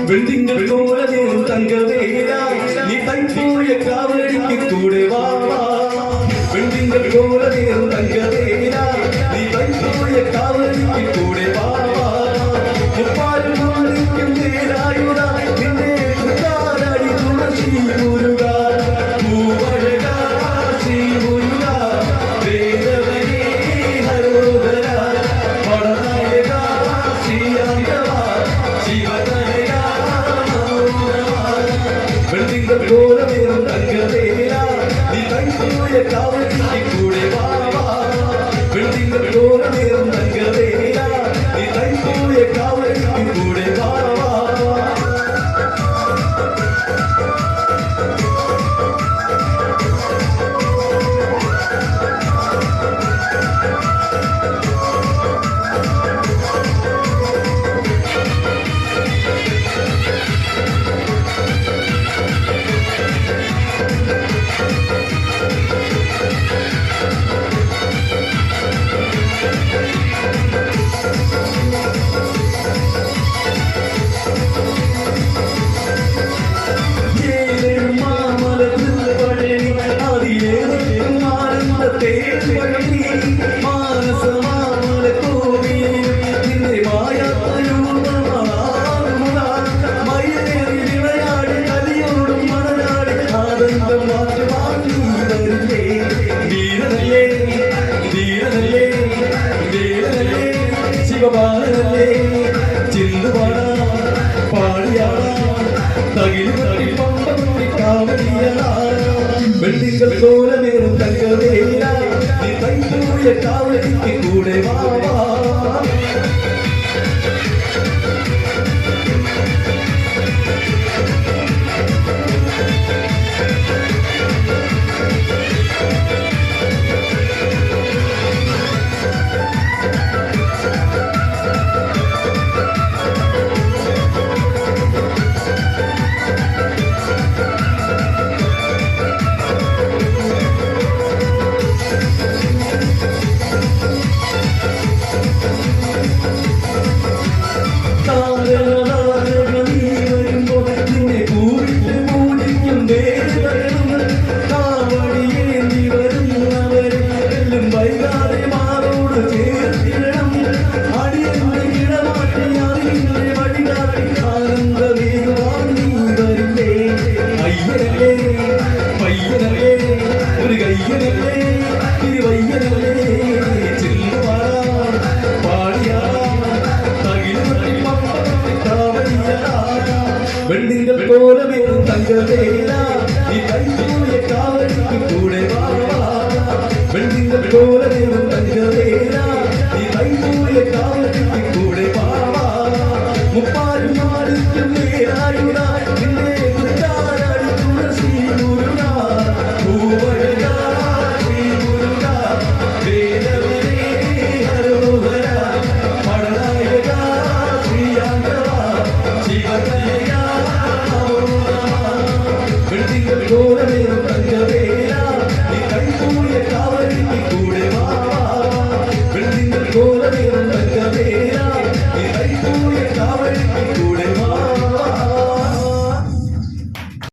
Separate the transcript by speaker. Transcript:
Speaker 1: വെള്ളിങ്ങൾ പോലെ തങ്കവേല നീ തൈപ്പോയ കാവടിക്ക് കൂടെ വാ വെള്ളിങ്ങൾ പോലെ തങ്കവേല നീ തൈപ്പോയ കാവടിക്ക് കൂടെ വാ മുപ്പാലും മാണിക്കും നേരായുട നിന്നെ കുത്താരടി തുളസി മുരുക പൂവഴക ശ്രീ മുരുക വേദവനേ ഹരോധര പടനായക ശ്രീയാണ്ടവ ശിവതനയ വെള്ളിങ്ങൾ പോലെ തങ്കവേല നീ തൈപ്പോയ കാവടിക്ക് കൂടെ വാ വെള്ളിങ്ങൾ പോലെ തങ്കവേല നീ തൈപ്പോയ കാവടിക്ക് കൂടെ വാ ശിവപാലനല്ലേ ചില്ലുപാടാ പാടിയാടാ തകിൽ കാവടിയാടാ വെള്ളിങ്ങൾ പോലെ തങ്കവേല നീ തൈപ്പോയ കാവടിക്ക് കൂടെ വാ വെള്ളിങ്ങൾ പോലെ തങ്കവേല നീ തൈപ്പോയ കാവടിക്ക് കൂടെ വാ വെള്ളിങ്ങൾ പോലെ